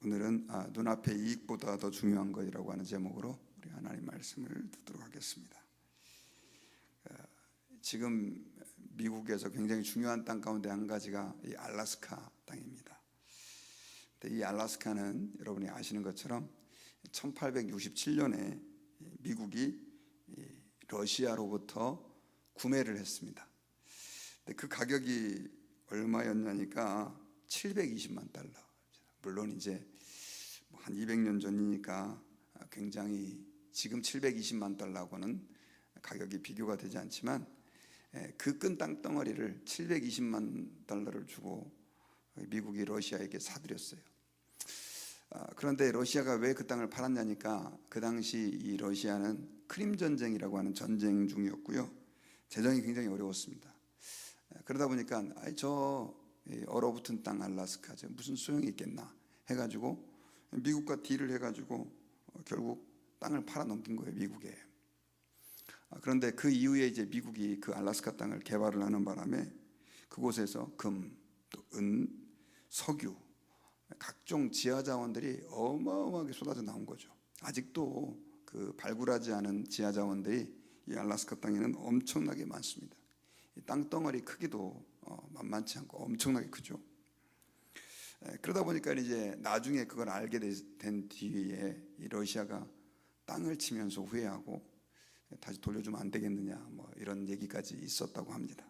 오늘은 눈앞의 이익보다 더 중요한 것이라고 하는 제목으로 우리 하나님 말씀을 듣도록 하겠습니다. 지금 미국에서 굉장히 중요한 땅 가운데 한 가지가 이 알래스카 땅입니다. 이 알래스카는 여러분이 아시는 것처럼 1867년에 미국이 러시아로부터 구매를 했습니다. 그 가격이 얼마였냐니까 720만 달러. 물론 이제 한 200년 전이니까 굉장히 지금 720만 달러하고는 가격이 비교가 되지 않지만 그 큰 땅덩어리를 720만 달러를 주고 미국이 러시아에게 사들였어요. 그런데 러시아가 왜 그 땅을 팔았냐니까 그 당시 이 러시아는 크림 전쟁이라고 하는 전쟁 중이었고요. 재정이 굉장히 어려웠습니다. 그러다 보니까 저 얼어붙은 땅 알래스카 무슨 소용이 있겠나 해가지고 미국과 딜을 해가지고 결국 땅을 팔아 넘긴 거예요, 미국에. 그런데 그 이후에 이제 미국이 그 알래스카 땅을 개발을 하는 바람에 그곳에서 금, 또 은, 석유, 각종 지하 자원들이 어마어마하게 쏟아져 나온 거죠. 아직도 그 발굴하지 않은 지하 자원들이 이 알래스카 땅에는 엄청나게 많습니다. 이 땅덩어리 크기도 만만치 않고 엄청나게 크죠. 그러다 보니까 이제 나중에 그걸 알게 된 뒤에 이 러시아가 땅을 치면서 후회하고 다시 돌려주면 안 되겠느냐 뭐 이런 얘기까지 있었다고 합니다.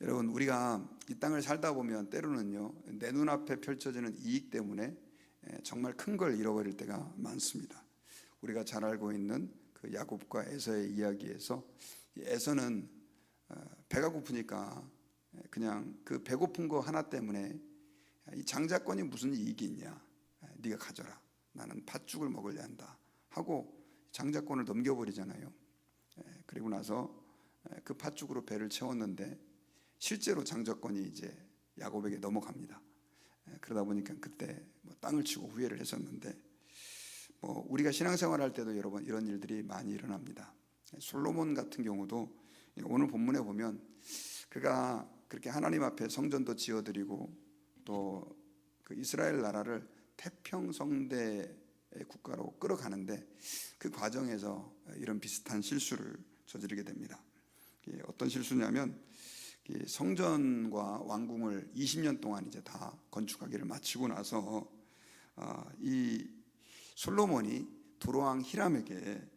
여러분, 우리가 이 땅을 살다 보면 때로는요, 내 눈앞에 펼쳐지는 이익 때문에 정말 큰 걸 잃어버릴 때가 많습니다. 우리가 잘 알고 있는 그 야곱과 에서의 이야기에서 에서는 배가 고프니까 그냥 그 배고픈 거 하나 때문에 이 장자권이 무슨 이익이 있냐, 네가 가져라, 나는 팥죽을 먹으려 한다 하고 장자권을 넘겨버리잖아요. 그리고 나서 그 팥죽으로 배를 채웠는데 실제로 장자권이 이제 야곱에게 넘어갑니다. 그러다 보니까 그때 뭐 땅을 치고 후회를 했었는데, 뭐 우리가 신앙생활할 때도 여러분 이런 일들이 많이 일어납니다. 솔로몬 같은 경우도 오늘 본문에 보면 그가 그렇게 하나님 앞에 성전도 지어드리고 또 그 이스라엘 나라를 태평성대의 국가로 끌어가는데 그 과정에서 이런 비슷한 실수를 저지르게 됩니다. 어떤 실수냐면 성전과 왕궁을 20년 동안 이제 다 건축하기를 마치고 나서 이 솔로몬이 두로왕 히람에게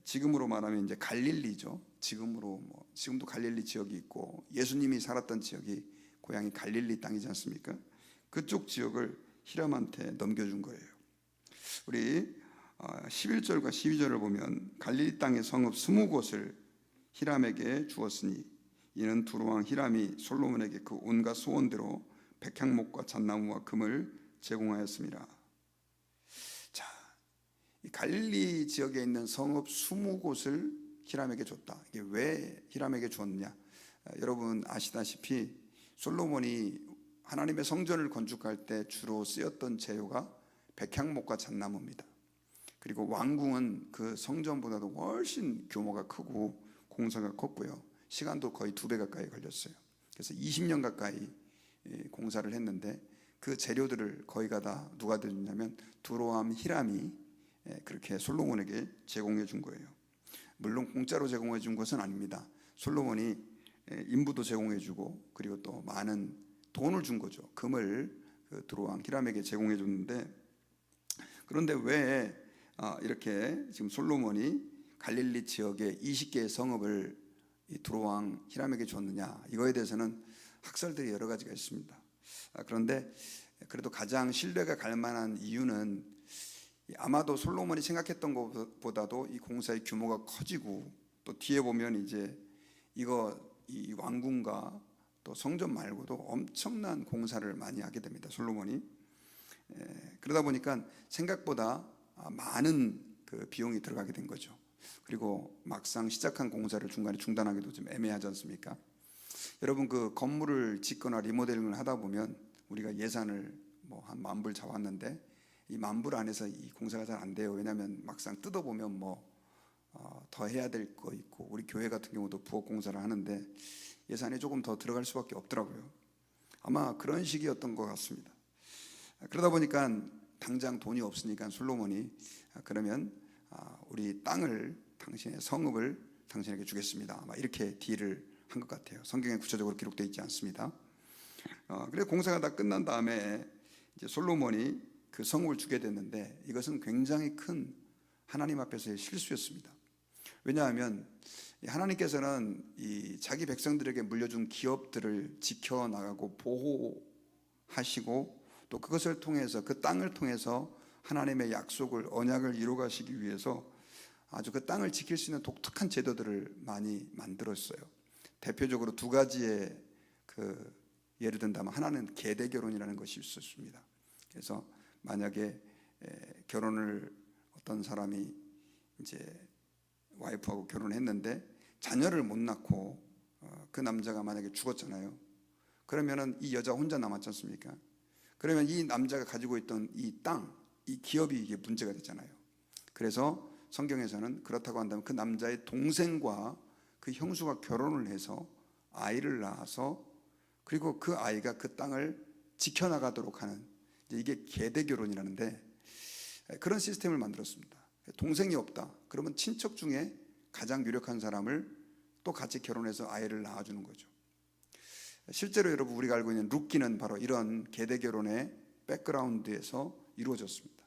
지금으로 말하면 이제 갈릴리죠. 지금도 갈릴리 지역이 있고 예수님이 살았던 지역이 고향이 갈릴리 땅이지 않습니까? 그쪽 지역을 히람한테 넘겨준 거예요. 우리 11절과 12절을 보면 갈릴리 땅의 성읍 20곳을 히람에게 주었으니 이는 두로왕 히람이 솔로몬에게 그 온갖 소원대로 백향목과 잣나무와 금을 제공하였습니다. 자, 이 갈릴리 지역에 있는 성읍 20곳을 히람에게 줬다. 이게 왜 히람에게 줬느냐? 여러분 아시다시피 솔로몬이 하나님의 성전을 건축할 때 주로 쓰였던 재료가 백향목과 잣나무입니다. 그리고 왕궁은 그 성전보다도 훨씬 규모가 크고 공사가 컸고요. 시간도 거의 2배 가까이 걸렸어요. 그래서 20년 가까이 공사를 했는데 그 재료들을 거의가 다 누가 드렸냐면 두로암 히람이 그렇게 솔로몬에게 제공해 준 거예요. 물론 공짜로 제공해 준 것은 아닙니다. 솔로몬이 인부도 제공해 주고 그리고 또 많은 돈을 준 거죠. 금을 그 두로왕 히람에게 제공해 줬는데, 그런데 왜 이렇게 지금 솔로몬이 갈릴리 지역에 20개의 성읍을 이 두로왕 히람에게 줬느냐, 이거에 대해서는 학설들이 여러 가지가 있습니다. 그런데 그래도 가장 신뢰가 갈 만한 이유는 아마도 솔로몬이 생각했던 것보다도 이 공사의 규모가 커지고 또 뒤에 보면 이제 이 왕궁과 또 성전 말고도 엄청난 공사를 많이 하게 됩니다, 솔로몬이. 그러다 보니까 생각보다 많은 그 비용이 들어가게 된 거죠. 그리고 막상 시작한 공사를 중간에 중단하기도 좀 애매하지 않습니까? 여러분, 그 건물을 짓거나 리모델링을 하다 보면 우리가 예산을 뭐 한 10,000불 잡았는데 이 10,000불 안에서 이 공사가 잘 안 돼요. 왜냐하면 막상 뜯어보면 더 해야 될 거 있고, 우리 교회 같은 경우도 부엌 공사를 하는데 예산이 조금 더 들어갈 수밖에 없더라고요. 아마 그런 시기였던 것 같습니다. 그러다 보니까 당장 돈이 없으니까 솔로몬이 그러면 우리 땅을, 당신의 성읍을 당신에게 주겠습니다, 막 이렇게 딜을 한 것 같아요. 성경에 구체적으로 기록되어 있지 않습니다. 그래서 공사가 다 끝난 다음에 이제 솔로몬이 그 성읍을 주게 됐는데, 이것은 굉장히 큰 하나님 앞에서의 실수였습니다. 왜냐하면 하나님께서는 이 자기 백성들에게 물려준 기업들을 지켜나가고 보호하시고, 또 그것을 통해서, 그 땅을 통해서 하나님의 약속을, 언약을 이루가시기 위해서 아주 그 땅을 지킬 수 있는 독특한 제도들을 많이 만들었어요. 대표적으로 두 가지의 예를 든다면, 하나는 계대 결혼이라는 것이 있었습니다. 그래서 만약에 결혼을, 어떤 사람이 이제 와이프하고 결혼했는데 자녀를 못 낳고 그 남자가 만약에 죽었잖아요. 그러면은 이 여자 혼자 남았지 않습니까? 그러면 이 남자가 가지고 있던 이 땅, 이 기업이 이게 문제가 됐잖아요. 그래서 성경에서는 그렇다고 한다면 그 남자의 동생과 그 형수가 결혼을 해서 아이를 낳아서, 그리고 그 아이가 그 땅을 지켜나가도록 하는, 이게 계대 결혼이라는데, 그런 시스템을 만들었습니다. 동생이 없다 그러면 친척 중에 가장 유력한 사람을 또 같이 결혼해서 아이를 낳아주는 거죠. 실제로 여러분, 우리가 알고 있는 룻기는 바로 이런 계대 결혼의 백그라운드에서 이루어졌습니다.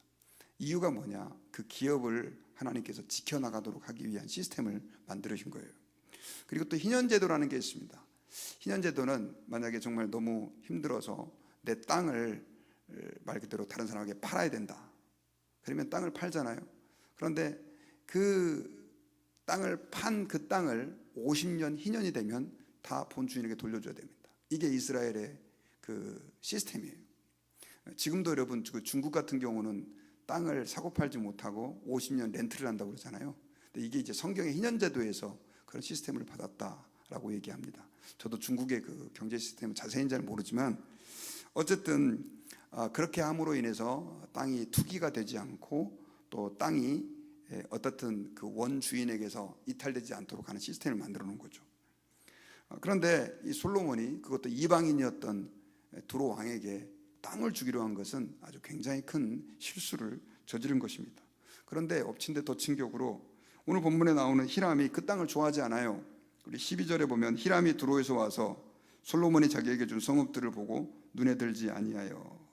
이유가 뭐냐? 그 기업을 하나님께서 지켜나가도록 하기 위한 시스템을 만들으신 거예요. 그리고 또 희년제도라는 게 있습니다. 희년제도는 만약에 정말 너무 힘들어서 내 땅을 말 그대로 다른 사람에게 팔아야 된다, 그러면 땅을 팔잖아요. 그런데 그 땅을 판 그 땅을 50년 희년이 되면 다 본주인에게 돌려줘야 됩니다. 이게 이스라엘의 그 시스템이에요. 지금도 여러분, 중국 같은 경우는 땅을 사고 팔지 못하고 50년 렌트를 한다고 그러잖아요. 근데 이게 이제 성경의 희년제도에서 그런 시스템을 받았다라고 얘기합니다. 저도 중국의 그 경제 시스템은 자세히는 잘 모르지만, 어쨌든 그렇게 함으로 인해서 땅이 투기가 되지 않고, 또 땅이 어떻든 그 원주인에게서 이탈되지 않도록 하는 시스템을 만들어 놓은 거죠. 그런데 이 솔로몬이, 그것도 이방인이었던 두로 왕에게 땅을 주기로 한 것은 아주 굉장히 큰 실수를 저지른 것입니다. 그런데 엎친 데 덮친 격으로 오늘 본문에 나오는 히람이 그 땅을 좋아하지 않아요. 우리 12절에 보면, 히람이 두로에서 와서 솔로몬이 자기에게 준 성읍들을 보고 눈에 들지 아니하여,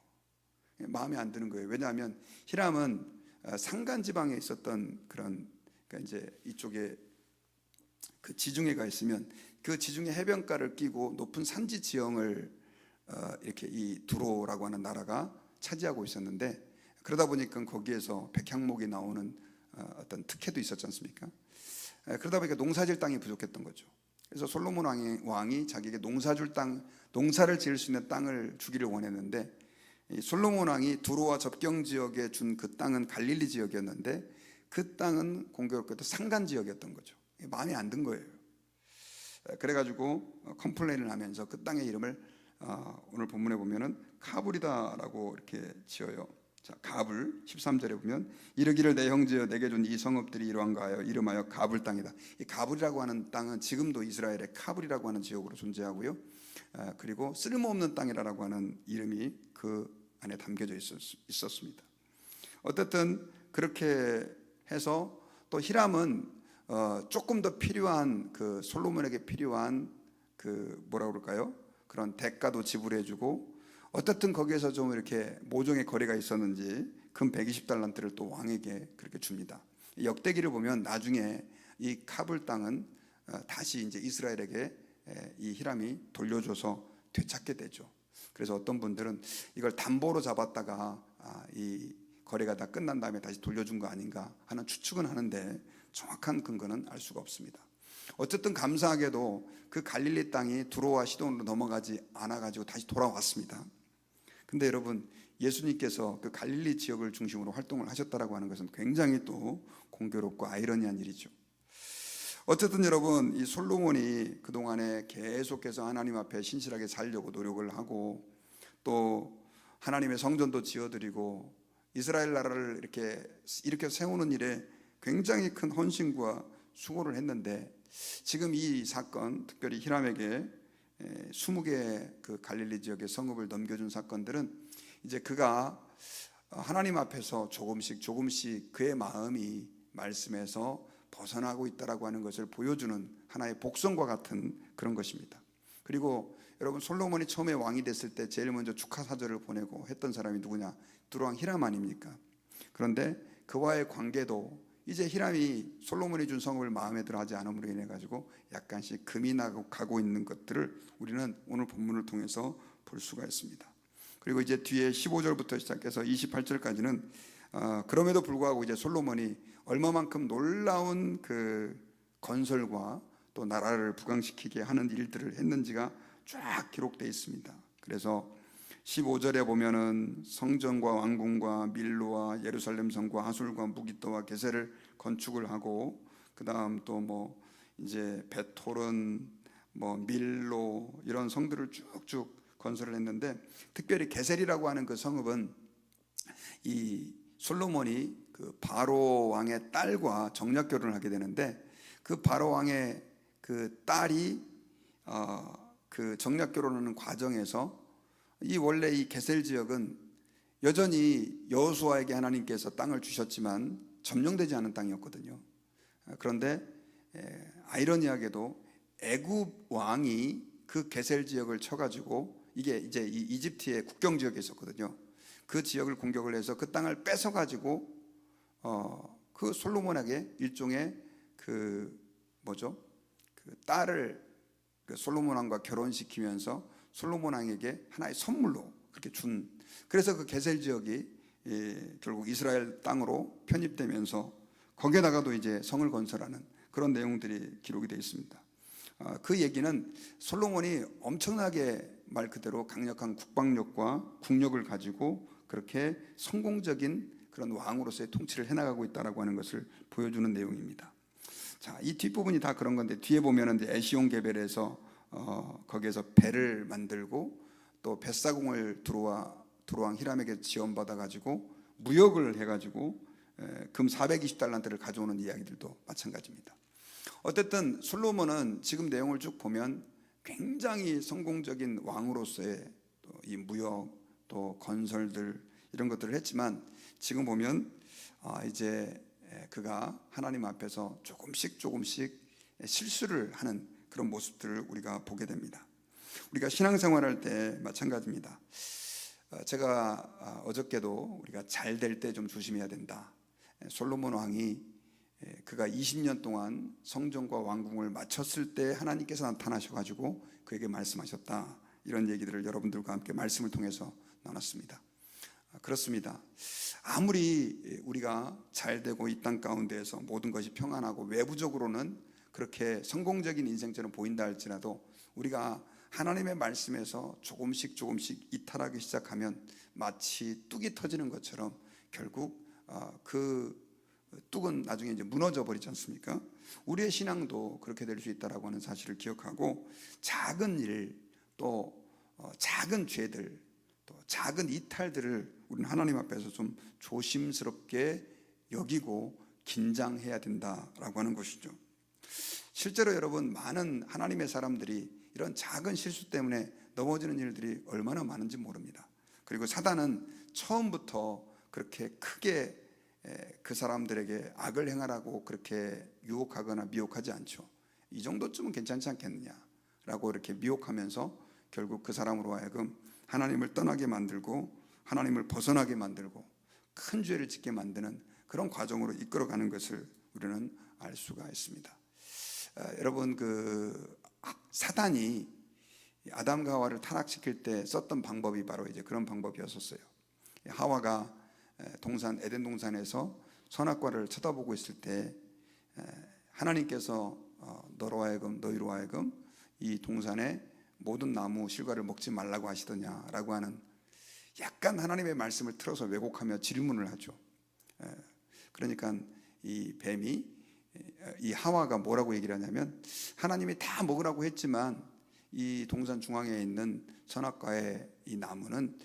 마음에 안 드는 거예요. 왜냐하면 히람은 산간 지방에 있었던 그런, 그러니까 이제 이쪽에 그 지중해가 있으면 그 지중해 해변가를 끼고 높은 산지 지형을 이렇게 이 두로라고 하는 나라가 차지하고 있었는데, 그러다 보니까 거기에서 백향목이 나오는 어떤 특혜도 있었지 않습니까? 그러다 보니까 농사질 땅이 부족했던 거죠. 그래서 솔로몬 왕이 자기에게 농사를 지을 수 있는 땅을 주기를 원했는데, 이 솔로몬 왕이 두로와 접경 지역에 준 그 땅은 갈릴리 지역이었는데, 그 땅은 공교롭게도 산간 지역이었던 거죠. 마음에 안 든 거예요. 그래가지고 컴플레인을 하면서 그 땅의 이름을 오늘 본문에 보면은 가불이다라고 이렇게 지어요. 자, 가불 13절에 보면, 이르기를 내 형제여 내게 준 이 성읍들이 이러한가 하여 이름하여 가불 땅이다. 이 가불이라고 하는 땅은 지금도 이스라엘의 카불이라고 하는 지역으로 존재하고요. 그리고 쓸모없는 땅이라고 하는 이름이 그 안에 담겨져 있었습니다. 어쨌든 그렇게 해서, 또 히람은 조금 더 필요한, 그 솔로몬에게 필요한 그 뭐라 그럴까요? 그런 대가도 지불해주고, 어떻든 거기에서 좀 이렇게 모종의 거래가 있었는지 금 120달란트를 또 왕에게 그렇게 줍니다. 역대기를 보면 나중에 이 카불 땅은 다시 이제 이스라엘에게 이 히람이 돌려줘서 되찾게 되죠. 그래서 어떤 분들은 이걸 담보로 잡았다가 이 거래가 다 끝난 다음에 다시 돌려준 거 아닌가 하는 추측은 하는데, 정확한 근거는 알 수가 없습니다. 어쨌든 감사하게도 그 갈릴리 땅이 두로와 시돈으로 넘어가지 않아가지고 다시 돌아왔습니다. 근데 여러분, 예수님께서 그 갈릴리 지역을 중심으로 활동을 하셨다라고 하는 것은 굉장히 또 공교롭고 아이러니한 일이죠. 어쨌든 여러분, 이 솔로몬이 그동안에 계속해서 하나님 앞에 신실하게 살려고 노력을 하고, 또 하나님의 성전도 지어드리고 이스라엘 나라를 이렇게 세우는 일에 굉장히 큰 헌신과 수고를 했는데, 지금 이 사건, 특별히 히람에게 20개 그 갈릴리 지역의 성읍을 넘겨준 사건들은 이제 그가 하나님 앞에서 조금씩 그의 마음이 말씀에서 벗어나고 있다라고 하는 것을 보여주는 하나의 복선과 같은 그런 것입니다. 그리고 여러분, 솔로몬이 처음에 왕이 됐을 때 제일 먼저 축하 사절을 보내고 했던 사람이 누구냐? 두루왕 히람 아닙니까? 그런데 그와의 관계도 이제 히람이 솔로몬이 준 성읍을 마음에 들어 하지 않음으로 인해 가지고 약간씩 금이 나고 가고 있는 것들을 우리는 오늘 본문을 통해서 볼 수가 있습니다. 그리고 이제 뒤에 15절부터 시작해서 28절까지는 그럼에도 불구하고 이제 솔로몬이 얼마만큼 놀라운 그 건설과 또 나라를 부강시키게 하는 일들을 했는지가 쫙 기록되어 있습니다. 그래서 15절에 보면은 성전과 왕궁과 밀로와 예루살렘 성과 하술과 무기또와 게셀을 건축을 하고, 그다음 또 뭐 이제 베토른, 뭐 밀로 이런 성들을 쭉쭉 건설을 했는데, 특별히 게셀이라고 하는 그 성읍은 이 솔로몬이 그 바로 왕의 딸과 정략 결혼을 하게 되는데, 그 바로 왕의 그 딸이 그 정략 결혼하는 과정에서 원래 이 게셀 지역은 여전히 여호수아에게 하나님께서 땅을 주셨지만 점령되지 않은 땅이었거든요. 그런데 아이러니하게도 애굽 왕이 그 게셀 지역을 쳐가지고, 이게 이제 이 이집트의 국경 지역에 있었거든요. 그 지역을 공격을 해서 그 땅을 뺏어가지고 그 솔로몬에게 일종의 그 딸을 그 솔로몬 왕과 결혼시키면서 솔로몬 왕에게 하나의 선물로 그렇게 준, 그래서 그 게셀 지역이 결국 이스라엘 땅으로 편입되면서 거기에다가도 이제 성을 건설하는 그런 내용들이 기록이 되어 있습니다. 그 얘기는 솔로몬이 엄청나게 말 그대로 강력한 국방력과 국력을 가지고 그렇게 성공적인 그런 왕으로서의 통치를 해나가고 있다라고 하는 것을 보여주는 내용입니다. 자, 이 뒷부분이 다 그런 건데, 뒤에 보면은 이제 에시온 게벨에서 거기에서 배를 만들고 또 뱃사공을 두루왕 히람에게 지원받아 가지고 무역을 해 가지고 금 420달란트를 가져오는 이야기들도 마찬가지입니다. 어쨌든 솔로몬은 지금 내용을 쭉 보면 굉장히 성공적인 왕으로서의 이 무역 또 건설들 이런 것들을 했지만, 지금 보면 이제 그가 하나님 앞에서 조금씩 실수를 하는 그런 모습들을 우리가 보게 됩니다. 우리가 신앙생활할 때 마찬가지입니다. 제가 어저께도 우리가 잘 될 때 좀 조심해야 된다. 솔로몬 왕이 그가 20년 동안 성전과 왕궁을 마쳤을 때 하나님께서 나타나셔가지고 그에게 말씀하셨다, 이런 얘기들을 여러분들과 함께 말씀을 통해서 나눴습니다. 그렇습니다. 아무리 우리가 잘 되고 이 땅 가운데에서 모든 것이 평안하고 외부적으로는 그렇게 성공적인 인생처럼 보인다 할지라도, 우리가 하나님의 말씀에서 조금씩 이탈하기 시작하면 마치 뚝이 터지는 것처럼 결국 그 뚝은 나중에 이제 무너져 버리지 않습니까? 우리의 신앙도 그렇게 될 수 있다라고 하는 사실을 기억하고, 작은 일, 또 작은 죄들, 또 작은 이탈들을 우리는 하나님 앞에서 좀 조심스럽게 여기고 긴장해야 된다라고 하는 것이죠. 실제로 여러분, 많은 하나님의 사람들이 이런 작은 실수 때문에 넘어지는 일들이 얼마나 많은지 모릅니다. 그리고 사단은 처음부터 그렇게 크게 그 사람들에게 악을 행하라고 그렇게 유혹하거나 미혹하지 않죠. 이 정도쯤은 괜찮지 않겠느냐라고 이렇게 미혹하면서 결국 그 사람으로 하여금 하나님을 떠나게 만들고 하나님을 벗어나게 만들고 큰 죄를 짓게 만드는 그런 과정으로 이끌어가는 것을 우리는 알 수가 있습니다. 여러분, 그 사단이 아담과 하와를 타락시킬 때 썼던 방법이 바로 이제 그런 방법이었었어요. 하와가 에덴 동산에서 선악과를 쳐다보고 있을 때 하나님께서 너희로 하여금 이 동산의 모든 나무 실과를 먹지 말라고 하시더냐라고 하는, 약간 하나님의 말씀을 틀어서 왜곡하며 질문을 하죠. 그러니까 이 뱀이, 이 하와가 뭐라고 얘기를 하냐면, 하나님이 다 먹으라고 했지만 이 동산 중앙에 있는 선악과의 이 나무는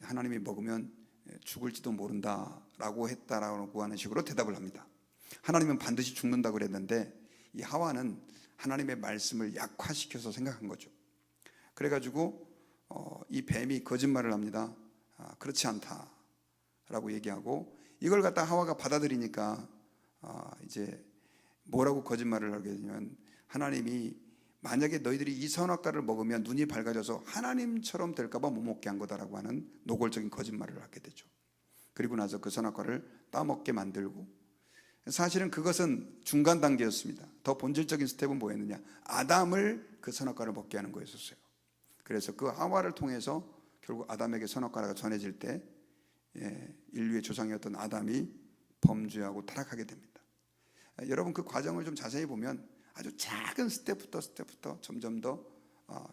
하나님이 먹으면 죽을지도 모른다라고 했다라고 하는 식으로 대답을 합니다. 하나님은 반드시 죽는다고 그랬는데 이 하와는 하나님의 말씀을 약화시켜서 생각한 거죠. 그래가지고 이 뱀이 거짓말을 합니다. 그렇지 않다라고 얘기하고, 이걸 갖다 하와가 받아들이니까 이제 뭐라고 거짓말을 하게 되냐면, 하나님이 만약에 너희들이 이 선악과를 먹으면 눈이 밝아져서 하나님처럼 될까봐 못 먹게 한 거다라고 하는 노골적인 거짓말을 하게 되죠. 그리고 나서 그 선악과를 따먹게 만들고, 사실은 그것은 중간 단계였습니다. 더 본질적인 스텝은 뭐였느냐, 아담을 그 선악과를 먹게 하는 거였었어요. 그래서 그 하와를 통해서 결국 아담에게 선악과가 전해질 때 인류의 조상이었던 아담이 범죄하고 타락하게 됩니다. 여러분, 그 과정을 좀 자세히 보면 아주 작은 스텝부터 점점 더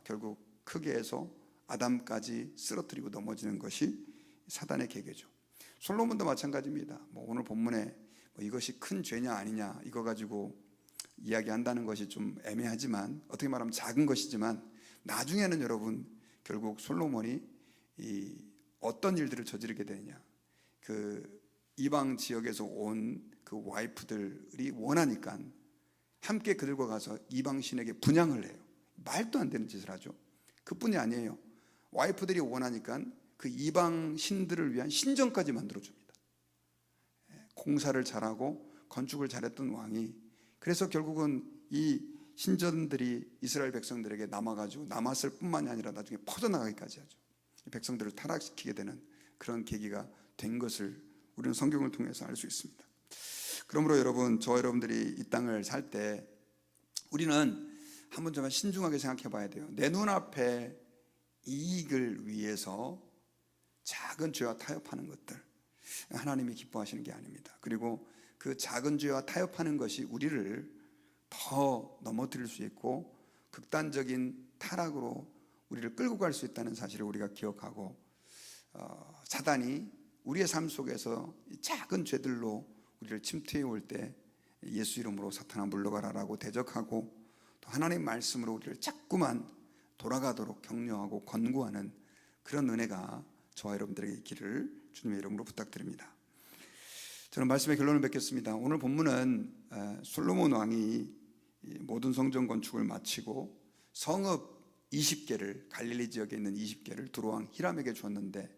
결국 크게 해서 아담까지 쓰러뜨리고 넘어지는 것이 사단의 계계죠. 솔로몬도 마찬가지입니다. 오늘 본문에 이것이 큰 죄냐 아니냐 이거 가지고 이야기한다는 것이 좀 애매하지만, 어떻게 말하면 작은 것이지만, 나중에는 여러분 결국 솔로몬이 어떤 일들을 저지르게 되느냐, 그 이방 지역에서 온 그 와이프들이 원하니까 함께 그들과 가서 이방 신에게 분향을 해요. 말도 안 되는 짓을 하죠. 그뿐이 아니에요. 와이프들이 원하니까 그 이방 신들을 위한 신전까지 만들어줍니다. 공사를 잘하고 건축을 잘했던 왕이, 그래서 결국은 이 신전들이 이스라엘 백성들에게 남았을 뿐만이 아니라 나중에 퍼져나가기까지 하죠. 백성들을 타락시키게 되는 그런 계기가 된 것을 우리는 성경을 통해서 알 수 있습니다. 그러므로 여러분, 저와 여러분들이 이 땅을 살 때 우리는 한번 좀 신중하게 생각해 봐야 돼요. 내 눈앞에 이익을 위해서 작은 죄와 타협하는 것들, 하나님이 기뻐하시는 게 아닙니다. 그리고 그 작은 죄와 타협하는 것이 우리를 더 넘어뜨릴 수 있고 극단적인 타락으로 우리를 끌고 갈 수 있다는 사실을 우리가 기억하고, 사단이 우리의 삶 속에서 작은 죄들로 우리를 침투해 올 때 예수 이름으로 사탄아 물러가라라고 대적하고, 또 하나님 말씀으로 우리를 자꾸만 돌아가도록 격려하고 권고하는 그런 은혜가 저와 여러분들에게 있기를 주님의 이름으로 부탁드립니다. 저는 말씀의 결론을 맺겠습니다. 오늘 본문은 솔로몬 왕이 모든 성전 건축을 마치고 성읍 20개를, 갈릴리 지역에 있는 20개를 두로왕 히람에게 줬는데,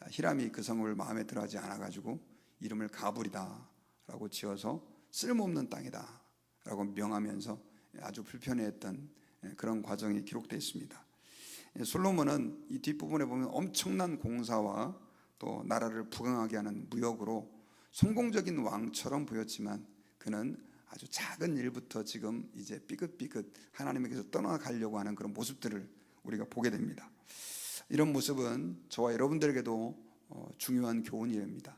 히람이 그 성읍을 마음에 들어하지 않아가지고 이름을 가불이다라고 지어서 쓸모없는 땅이다라고 명하면서 아주 불편해했던 그런 과정이 기록되어 있습니다. 솔로몬은 이 뒷부분에 보면 엄청난 공사와 또 나라를 부강하게 하는 무역으로 성공적인 왕처럼 보였지만, 그는 아주 작은 일부터 지금 이제 삐끗삐끗 하나님에게서 떠나가려고 하는 그런 모습들을 우리가 보게 됩니다. 이런 모습은 저와 여러분들에게도 중요한 교훈입니다.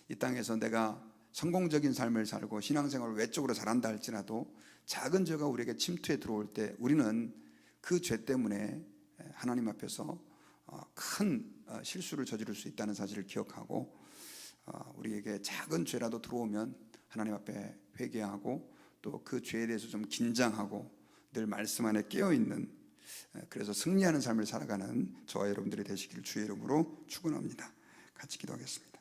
이 땅에서 내가 성공적인 삶을 살고 신앙생활을 외적으로 잘한다 할지라도 작은 죄가 우리에게 침투해 들어올 때 우리는 그 죄 때문에 하나님 앞에서 큰 실수를 저지를 수 있다는 사실을 기억하고, 우리에게 작은 죄라도 들어오면 하나님 앞에 회개하고 또 그 죄에 대해서 좀 긴장하고 늘 말씀 안에 깨어있는, 그래서 승리하는 삶을 살아가는 저와 여러분들이 되시기를 주의 이름으로 축원합니다. 같이 기도하겠습니다.